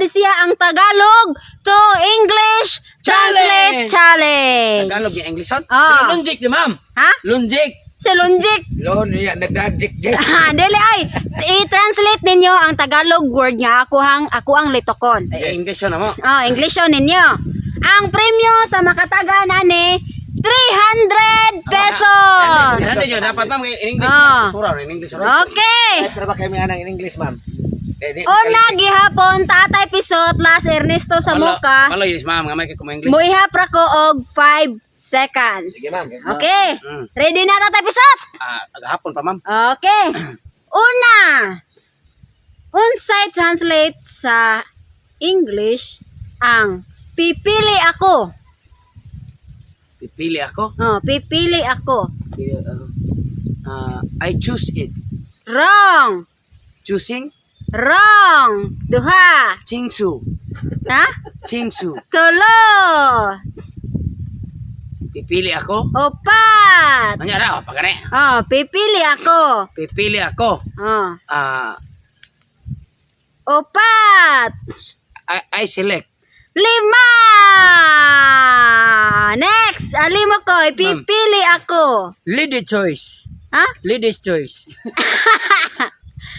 siya ang Tagalog to English Translate Challenge. Tagalog yung English on? Ah. Lunjik di ma'am. Ha? Lunjik. Si Lunjik. Lon, yan, nagdadjik-jik. Dili ay i-translate ninyo ang Tagalog word nga ako ang litokon. Ay, English on mo. Oh, English yun ninyo. Ang premyo sa makatagan ani 300 pesos. Ano yun? Dapat ma'am, in English. Ah. Sura, in English. Okay. Pero ba kayo may anang in English, ma'am? Una gihapon tatay pisot last Ernesto sa muka. Malo yun, ma'am. Gamay kayo English. Muihap ra ko og 5 seconds. Sige, ma'am. Okay. Ready na tatay pisot? Agahapon pa ma'am. Okay. Una. Unsay translate sa English ang pipili ako. Pipili ako. Oh, pipili ako. I choose it. Wrong. Choosing? Wrong. Duha. Chingsu. Ha? Chingsu. Tulo. Pipili ako. Opat. Ano ra? Pagane. Oh, pipili ako. Pipili ako. Oh. Opat. I select. 5. Next. Alimo ko. Pipili ako. Lady choice. Ha? Lady's choice.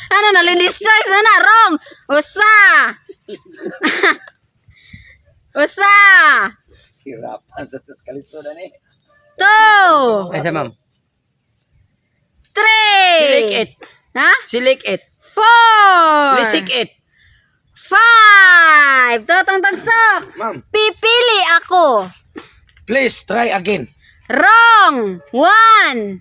Ano na? Ladies choice na. Wrong. Usa. Usa. Hirapan sa kalito na ni. 2. Ay, sa ma'am. 3. Select it. Ha? Select it. 4. Lisik it. 5. Totong tagsok. Ma'am, Pipili ako. please try again. Wrong. 1.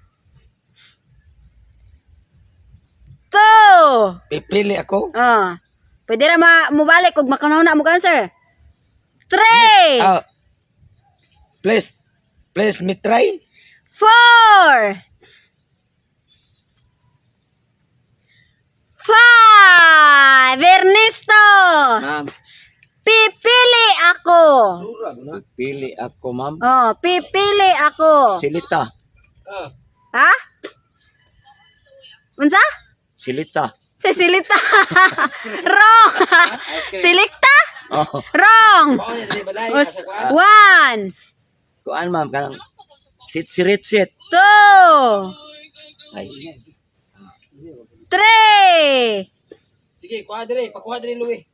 2. Pipili ako. Oh. Pwede ra mubalik kung makanuna mo answer. 3. Please me try. 4. 5. Ernesto. Ma'am, Pipili ako. pipili ako, ma'am. Oh, pipili ako. Silita. Ha? Unsa? Silita. Sisilita. Wrong. Silikta? Oh, Wrong. 1. kuan ma'am kanang sit. 2. Ay, 3. Sige, kuha dire, pakuha dire Louie.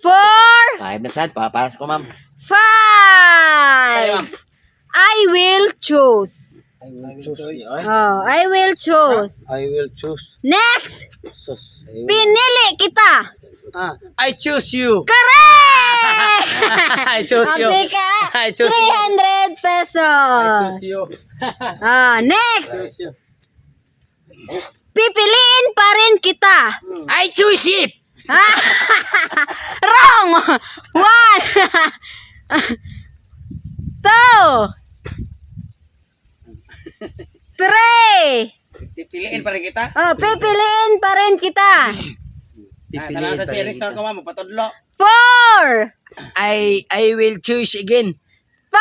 4. five na sad papas ko, ma'am. 5. I will choose. I will choose. Oh, I will choose. I will choose. Next. Sus. Pinili kita. I choose you. Correct! I choose you. Abdi ka. I choose you. 300 pesos. you. Next. Pipiliin pa rin kita. I choose it. Wrong! 1. 2. 3. Pipiliin pa rin kita. Oh, pipiliin pa rin kita. Tanang sa series ko ma'am, patudlo. 4. I will choose again. 5.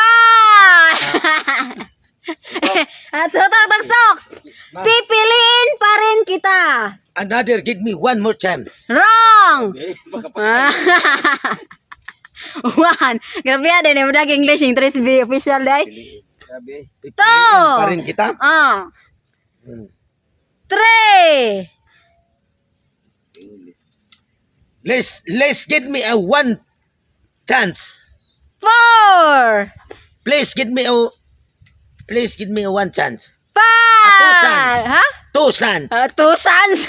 At tagsok. Pipiliin pa rin kita. Another, give me one more chance. Wrong. 1. Grabe ya din yung English yung 3B official day. Sabi, Two. pipiliin pa rin kita. 3. Let's give me a one chance. 4. Please give me a one chance. 5. Ha? 2 chance. 2 sons.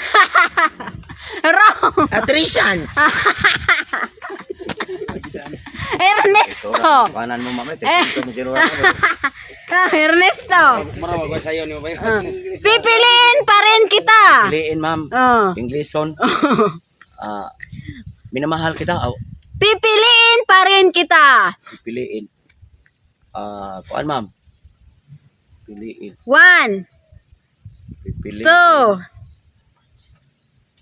Wrong. 3 chance. Ernesto. Kanan mo mama, Ernesto. Marawag ko sa'yo ni mo ba Pipiliin pa rin kita. Piliin, ma'am. Oh. Englishon. Minamahal kita. Pipiliin pa rin kita. Piliin. Kuan, ma'am. Piliin. 1. Piliin. 2.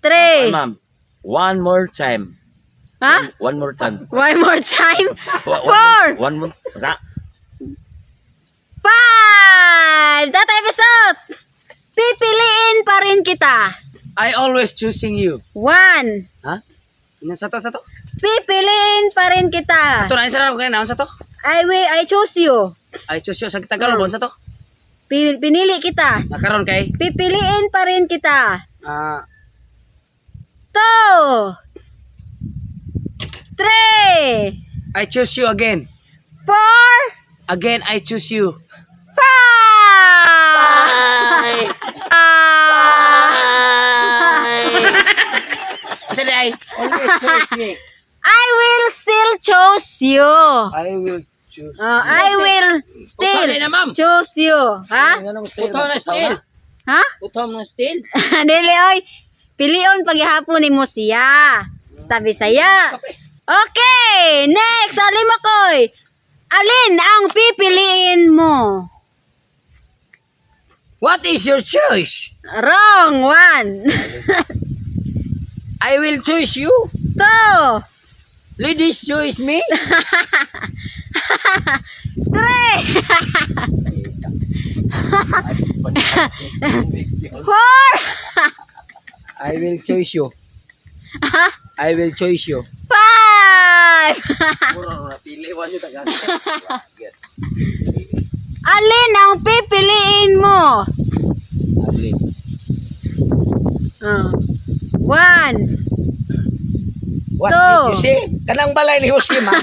3. Ma'am. One more time. Ha? One more time. One more time. 4. One more. Sa? 5. Tatay episode. Pipiliin pa rin kita. I always choosing you. 1. Ha? Sa to? 2. pipiliin pa rin kita. Ito na isa na kaya naon sa to. I choose you. Ay susyo sa Tagalog sa to. Pinili kita. Nakaron kay Pipiliin pa rin kita. 2, 3, I choose you again. 4, Again I choose you. 5. Asa di ay? Always choose me. I will still choose you. I will choose. I will still Utang na, ma'am. choose you. Ha? Utom na still. Ha? Utom na still. Dili oy. Pilion paghihapon nimo siya. Sabi saya. Okay, next Alimakoy. Alin ang pipiliin mo? What is your choice? Wrong one. I will choose you. 2, Ladies choose me. 3, 4. I will choose you. I will choose you. 5. Puro na pili wa si taga. Alin ang pipiliin mo? Alin. 1. What Two. did you say? Kanang balay ni Jose, ma'am.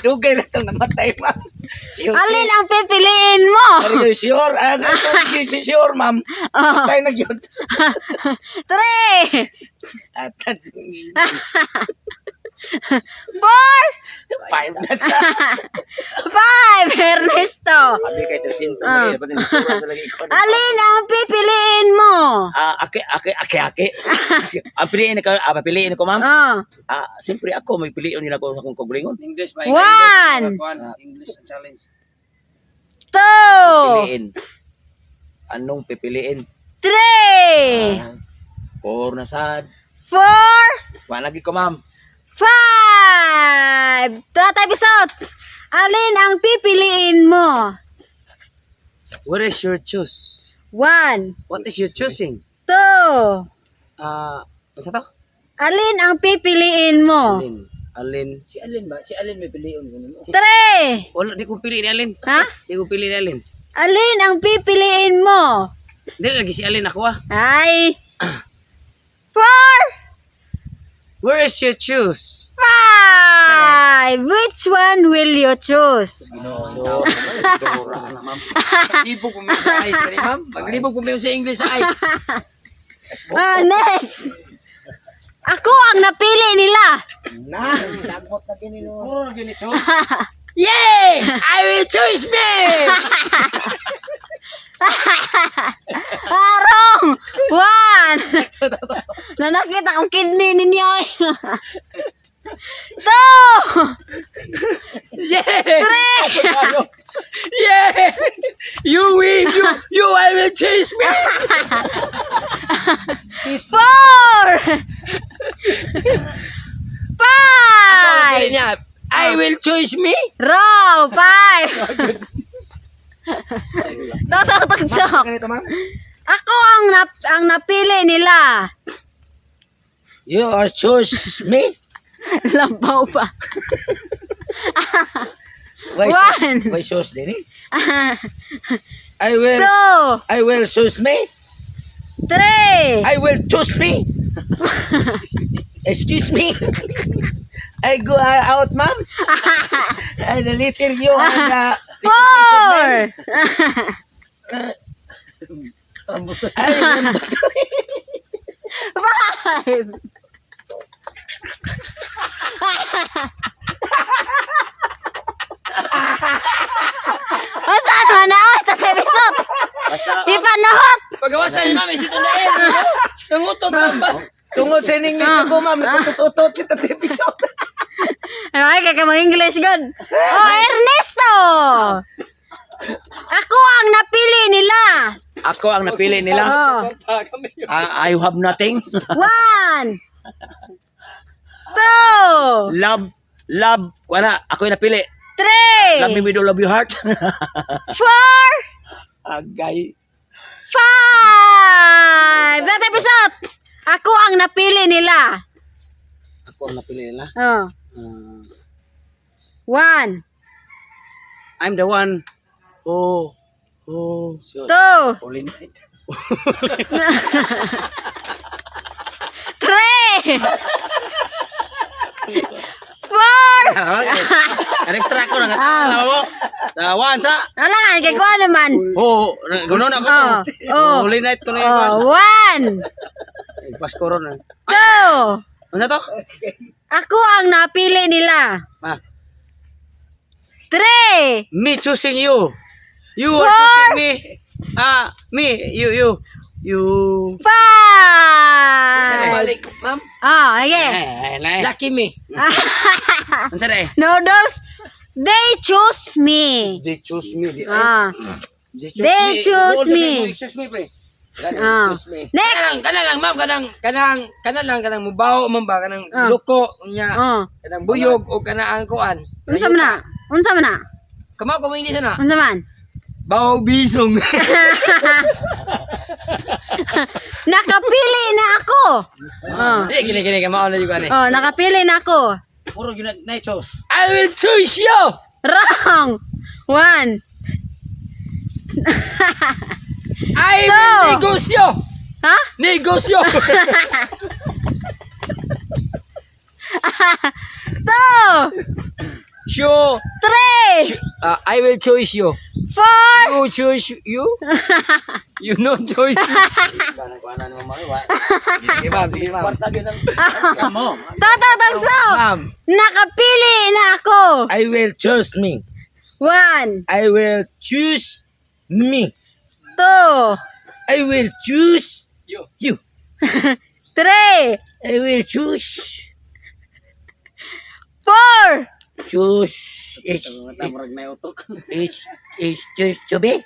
Dugay na itong namatay, ma'am. Si Jose. Alin ang pipiliin mo? Are you sure? Si sure, ma'am. Oh. Tayo na yun. 3, 4, 5 na sa. 5. Ernesto. Abi kay to sinto Ah. pati ni sura sa lagi ko. Alin ang pipiliin mo? Ake. Ang piliin ka, papiliin ko ma'am. Oh. Siyempre ako may piliin nila ko sa kong kaglingon. English ba? 1, English challenge. 2, Piliin. Anong pipiliin? 3, Or na sad. 4, Wa lagi ko ma'am. 5. Tatay Bisot. Alin ang pipiliin mo? What is your choose? 1, What is your choosing? 2. Basta to? Alin ang pipiliin mo? Alin? Si Alin ba? Si Alin may piliin ko nimo. 3. Wala, di ko pili ni Alin. Ha? Di ko pili ni Alin. Alin ang pipiliin mo? Di lagi si Alin ako Ay. 4, Where is your choose? 5. Which one will you choose? Maglibog po sa ice, kani ma'am. Maglibog po sa English sa ice. Next. Ako ang napili nila. Puro gini choose. Yay! I will choose me! Wrong. 1. Na nakita kong kidney ninyo. 2, Yeah! 3, Yeah! You win! You I will choose me! 4, 5. niya. I will choose me? Wrong. 5. Tagsok. Ganito ma'am. Ako ang napili nila. You are choose me? Lampaw pa. Why One. choose diri? 2, I will choose me? 3, I will choose me? Excuse me? I go out, ma'am? And the little you and 4. I remember. 5. Saan mo na? Tatay Bisot. Basta Ipanahot. Pagawasan ni ma'am, isito na eh. Nangutot ma'am ba? tungod sa English ako ma'am, tutot si Tatay Bisot. Ay, kaya mo English good. Oh, Ernesto. Ako ang napili nila. Ako ang napili nila. Oh. I have nothing. 1, 2, Love. Wala, ako yung napili. 3, Love me with all of your heart. 4, Agay. 5. Tatay Bisot. Ako ang napili nila. Ako ang napili nila. Oh. 1, I'm the one who 2, Holy night. 3, 4. Extra ko na Ah. alam mo. Sa one sa. Wala nga, kay ko naman. Oh, gunon ako. Oh. Holy night to na yun. 1, Pasko ron. 2. Ano to? Ako ang napili nila. Ah, 3, me choosing you. You are Four. choosing me. Me, you. 5. Balik, ma'am. Oh, okay. Lucky me. Ano sa day? Noodles, they choose me. They choose me. Ah. They They choose me. Excuse me, pre. Ah. Excuse me. Next. Kana lang, ma'am, kanang mubaw man ba kanang Ah. luko nya. Oh. Kanang buyog o kanang kuan. Unsa man na? Unsa man na? Kamo ko hindi sana. Unsa man? Baw bisong. Nakapili na ako. Oh. Gili kamo na juga ni. Oh, nakapili na ako. Puro yun na choose. I will choose you. Wrong. 1. I No. will negosyo. Ha? Negosyo. 2, Sure. 3, I will choose you. 4. You choose you. You no choice. Kuanan mo mga. Sige ma'am, sige ma'am. Kwarta gyud ang mo. Tatagso. Ma'am, Nakapili na ako. I will choose me. 1, I will choose me. 2, I will choose you. 3, I will choose 4, choose is choose to be. 5.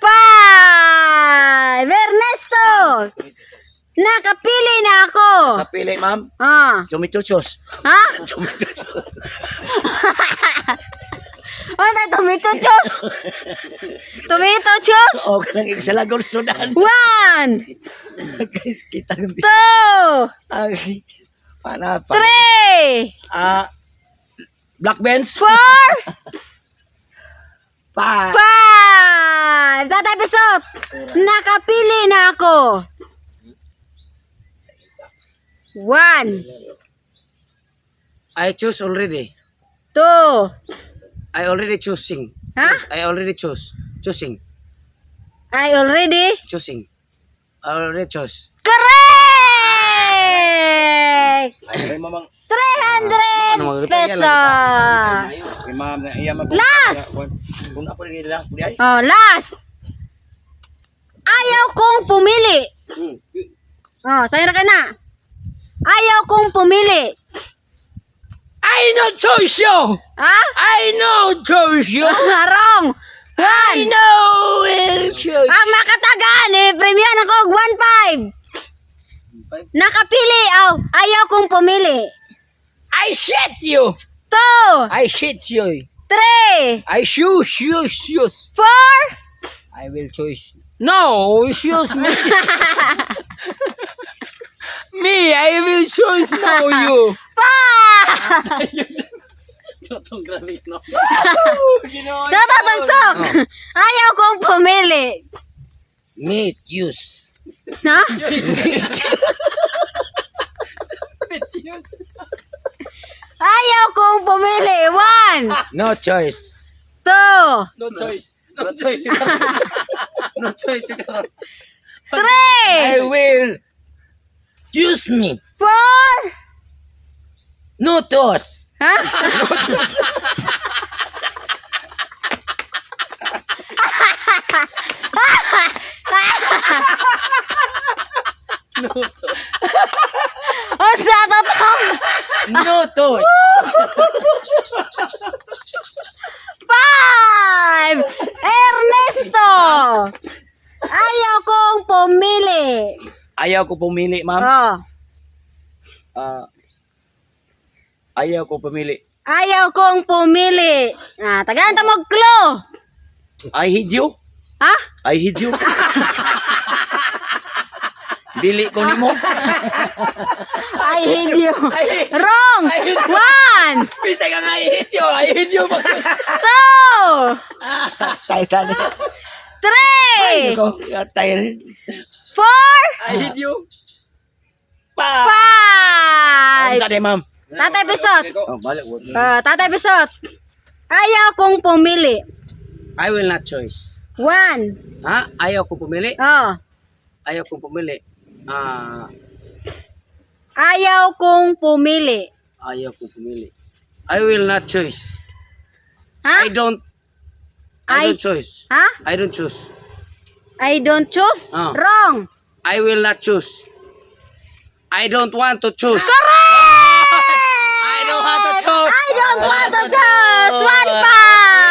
Ernesto. Nakapili na ako. napili ma'am. Ah. Choose. Ha? Ano tomato juice? Tomato juice? O kanang igsalagol sudan. 1, Guys, kita ng 2, ay pana 3, Black Benz 4, pa 5. Tata episode. Nakapili na ako. 1, I choose already. 2. I already choosing. Ha? I already choose. Choosing. I already Choosing. I already choose. correct. ay mamang 300 pesos. ma'am na iya Last. Kung ako rin last di ay. Oh, last. Ayaw kong pumili. Oh, sa'yo na ka na. Ayaw kong pumili. I no choose you. Ha? I no choose you. Wrong. I 1. no will choose. Ang makatagaan eh, premium ako 1.5. Nakapili. Oh, ayaw kong pumili. I shit you. 2, I shit you. 3, I choose. 4, I will choose. No, choose me. Me, I will choose no you. 5. Tatagsok. Ayaw kong pumili. Meat use. Ha? Ayaw kong pumili. 1, No choice. 2, No choice. No choice. No choice. 3, I will choose me. 4. No toss. Ha? O sa totoo. No toss. 5. Ernesto. Ayaw kong pumili. Ayaw ko pumili, ma'am. Oh. Ayaw ko pumili. Ayaw kong pumili. Tagaan ta mo clue. I hid you. Ha? I hid you. Dili ko nimo. I hate you. Wrong. 1, Bisa ka nga i-hit yo. I-hit yo. 2, Tay tali. 3, Ko, tay. 4, I hit you. 5. Sa de, ma'am. Tatay Bisot. Oh, balik. Tatay Bisot. Ayaw kong pumili. I will not choice. 1. Ha? Ayaw ko pumili? Oh. Ayaw kong pumili. Ayaw kong pumili. Ayaw kong pumili. I will not choice. Ha? I don't choose. Ha? I don't choose. I don't choose? Ah. Wrong. I will not choose. I don't want to choose. Correct! I don't want to choose. I don't want to choose. 1 point.